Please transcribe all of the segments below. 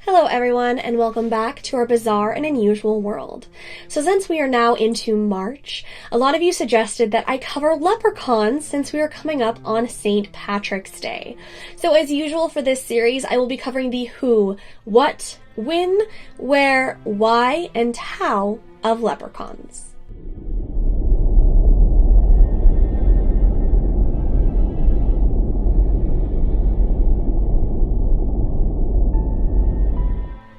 Hello everyone, and welcome back to our bizarre and unusual world. So since we are now into March, a lot of you suggested that I cover leprechauns since we are coming up on St. Patrick's Day. So as usual for this series, I will be covering the who, what, when, where, why, and how of leprechauns.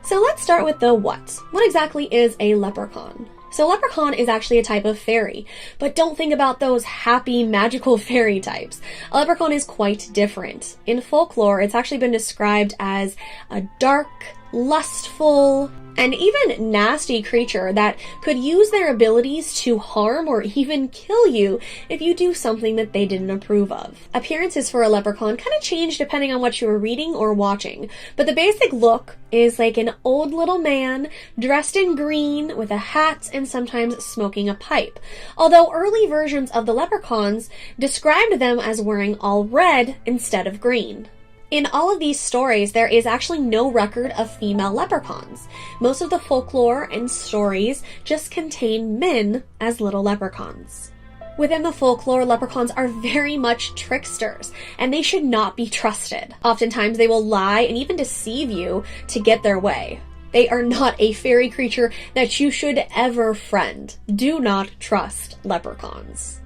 So let's start with the what. What exactly is a leprechaun? So leprechaun is actually a type of fairy, but don't think about those happy, magical fairy types. A leprechaun is quite different. In folklore, it's actually been described as a dark, lustful, and even nasty creature that could use their abilities to harm or even kill you if you do something that they didn't approve of. Appearances for a leprechaun kind of change depending on what you were reading or watching, but the basic look is like an old little man dressed in green with a hat and sometimes smoking a pipe. Although early versions of the leprechauns described them as wearing all red instead of green. In all of these stories, there is actually no record of female leprechauns. Most of the folklore and stories just contain men as little leprechauns. Within the folklore, leprechauns are very much tricksters, and they should not be trusted. Oftentimes, they will lie and even deceive you to get their way. They are not a fairy creature that you should ever friend. Do not trust leprechauns.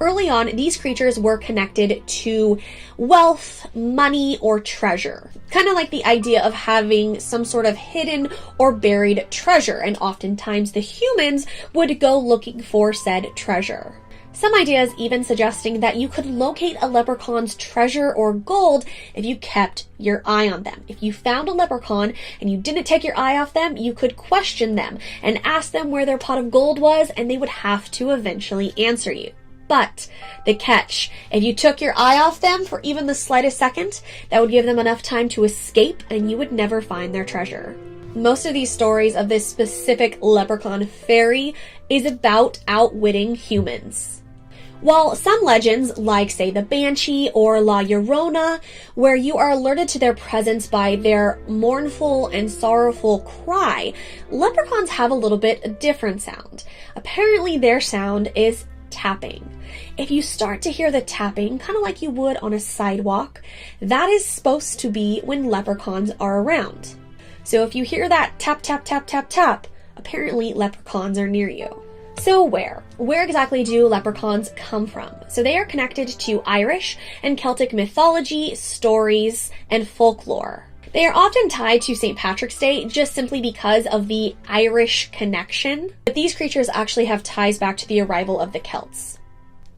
Early on, these creatures were connected to wealth, money, or treasure. Kind of like the idea of having some sort of hidden or buried treasure, and oftentimes the humans would go looking for said treasure. Some ideas even suggesting that you could locate a leprechaun's treasure or gold if you kept your eye on them. If you found a leprechaun and you didn't take your eye off them, you could question them and ask them where their pot of gold was, and they would have to eventually answer you. But the catch, if you took your eye off them for even the slightest second, that would give them enough time to escape and you would never find their treasure. Most of these stories of this specific leprechaun fairy is about outwitting humans. While some legends, like say the Banshee or La Llorona, where you are alerted to their presence by their mournful and sorrowful cry, leprechauns have a little bit different sound. Apparently their sound is tapping. If you start to hear the tapping, kind of like you would on a sidewalk, that is supposed to be when leprechauns are around. So if you hear that tap, tap, tap, tap, tap, apparently leprechauns are near you. So where exactly do leprechauns come from? So they are connected to Irish and Celtic mythology, stories, and folklore. They are often tied to St. Patrick's Day just simply because of the Irish connection, but these creatures actually have ties back to the arrival of the Celts.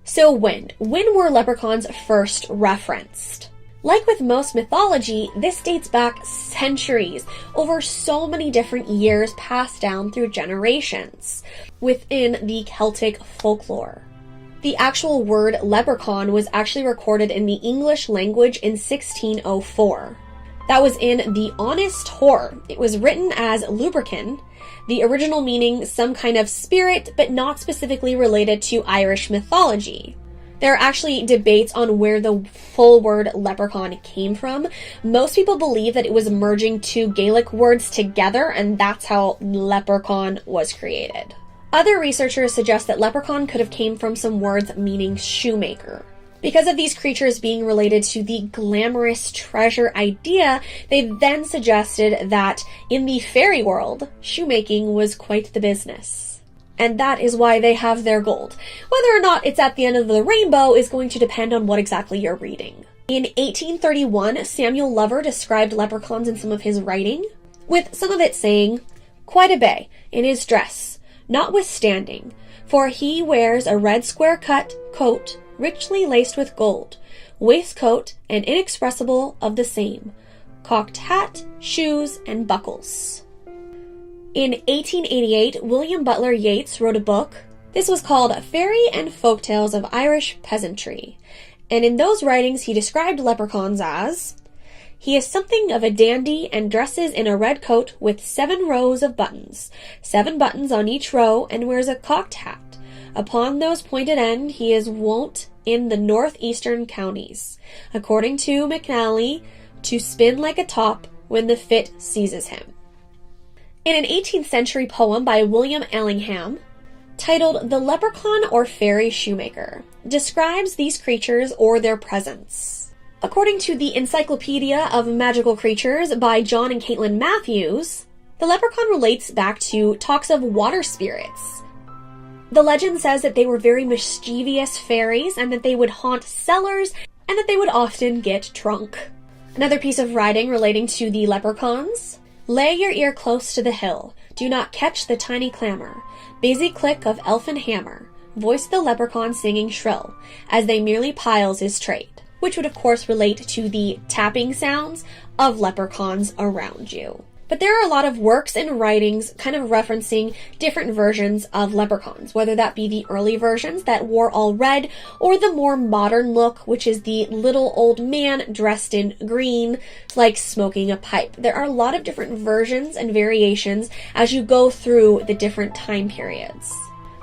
So when were leprechauns first referenced? Like with most mythology, this dates back centuries, over so many different years passed down through generations within the Celtic folklore. The actual word leprechaun was actually recorded in the English language in 1604. That was in the Honest Whore. It was written as lubricant, the original meaning some kind of spirit, but not specifically related to Irish mythology. There are actually debates on where the full word leprechaun came from. Most people believe that it was merging two Gaelic words together, and that's how leprechaun was created. Other researchers suggest that leprechaun could have came from some words meaning shoemaker. Because of these creatures being related to the glamorous treasure idea, they then suggested that in the fairy world, shoemaking was quite the business. And that is why they have their gold. Whether or not it's at the end of the rainbow is going to depend on what exactly you're reading. In 1831, Samuel Lover described leprechauns in some of his writing, with some of it saying, "Quite a bay in his dress, notwithstanding, for he wears a red square cut coat, richly laced with gold, waistcoat and inexpressible of the same, cocked hat, shoes, and buckles." In 1888, William Butler Yeats wrote a book. This was called Fairy and Folktales of Irish Peasantry, and in those writings he described leprechauns as, "He is something of a dandy and dresses in a red coat with 7 rows of buttons, 7 buttons on each row, and wears a cocked hat. Upon those pointed end he is wont in the northeastern counties, according to McNally, to spin like a top, when the fit seizes him. In an 18th century poem by William Allingham, titled The Leprechaun or Fairy Shoemaker, describes these creatures or their presence. According to the Encyclopedia of Magical Creatures by John and Caitlin Matthews, the leprechaun relates back to talks of water spirits. The legend says that they were very mischievous fairies and that they would haunt cellars and that they would often get drunk. Another piece of writing relating to the leprechauns: lay your ear close to the hill, do not catch the tiny clamor, busy click of elfin hammer, voice the leprechaun singing shrill, as they merely piles his trade, which would of course relate to the tapping sounds of leprechauns around you. But there are a lot of works and writings kind of referencing different versions of leprechauns, whether that be the early versions that wore all red, or the more modern look, which is the little old man dressed in green, like smoking a pipe. There are a lot of different versions and variations as you go through the different time periods.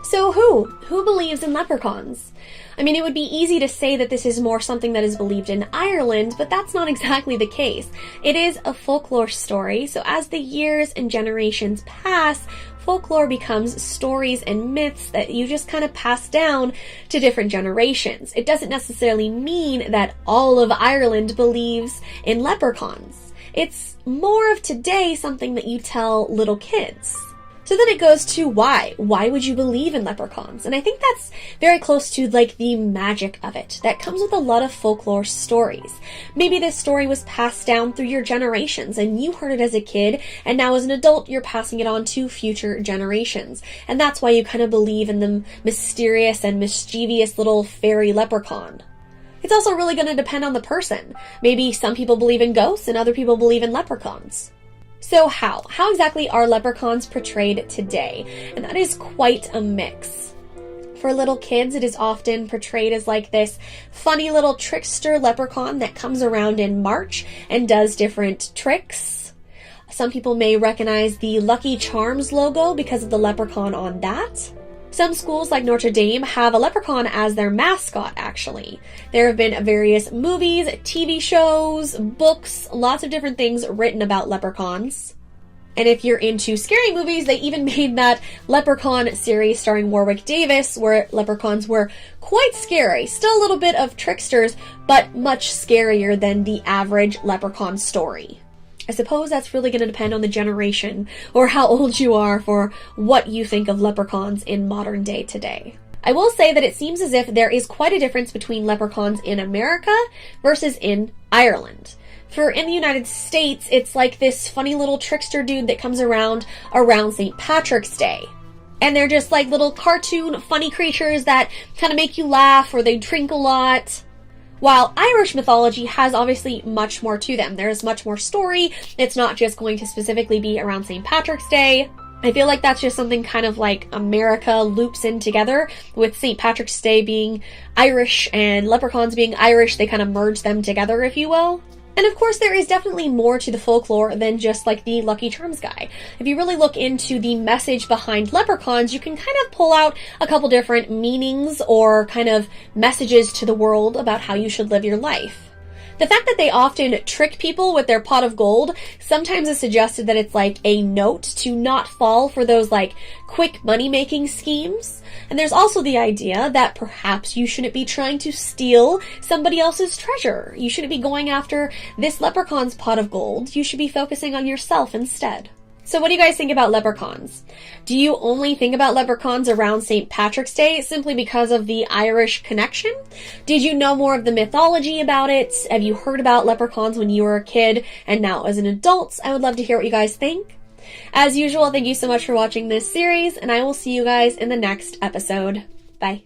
So who believes in leprechauns? I mean, it would be easy to say that this is more something that is believed in Ireland, but that's not exactly the case. It is a folklore story, so as the years and generations pass, folklore becomes stories and myths that you just kind of pass down to different generations. It doesn't necessarily mean that all of Ireland believes in leprechauns. It's more of today something that you tell little kids. So then it goes to why. Why would you believe in leprechauns? And I think that's very close to like the magic of it. That comes with a lot of folklore stories. Maybe this story was passed down through your generations and you heard it as a kid, and now as an adult you're passing it on to future generations. And that's why you kind of believe in the mysterious and mischievous little fairy leprechaun. It's also really going to depend on the person. Maybe some people believe in ghosts and other people believe in leprechauns. So how exactly are leprechauns portrayed today? And that is quite a mix. For little kids, it is often portrayed as like this funny little trickster leprechaun that comes around in March and does different tricks. Some people may recognize the Lucky Charms logo because of the leprechaun on that. Some schools like Notre Dame have a leprechaun as their mascot, actually. There have been various movies, TV shows, books, lots of different things written about leprechauns. And if you're into scary movies, they even made that Leprechaun series starring Warwick Davis, where leprechauns were quite scary. Still a little bit of tricksters, but much scarier than the average leprechaun story. I suppose that's really going to depend on the generation or how old you are for what you think of leprechauns in modern day today. I will say that it seems as if there is quite a difference between leprechauns in America versus in Ireland. For in the United States, it's like this funny little trickster dude that comes around St. Patrick's Day. And they're just like little cartoon funny creatures that kind of make you laugh, or they drink a lot. While Irish mythology has obviously much more to them. There's much more story. It's not just going to specifically be around St. Patrick's Day. I feel like that's just something kind of like America loops in together, with St. Patrick's Day being Irish and leprechauns being Irish. They kind of merge them together, if you will. And of course, there is definitely more to the folklore than just like the Lucky Charms guy. If you really look into the message behind leprechauns, you can kind of pull out a couple different meanings or kind of messages to the world about how you should live your life. The fact that they often trick people with their pot of gold sometimes is suggested that it's like a note to not fall for those like quick money-making schemes. And there's also the idea that perhaps you shouldn't be trying to steal somebody else's treasure. You shouldn't be going after this leprechaun's pot of gold. You should be focusing on yourself instead. So what do you guys think about leprechauns? Do you only think about leprechauns around St. Patrick's Day simply because of the Irish connection? Did you know more of the mythology about it? Have you heard about leprechauns when you were a kid and now as an adult? I would love to hear what you guys think. As usual, thank you so much for watching this series, and I will see you guys in the next episode. Bye.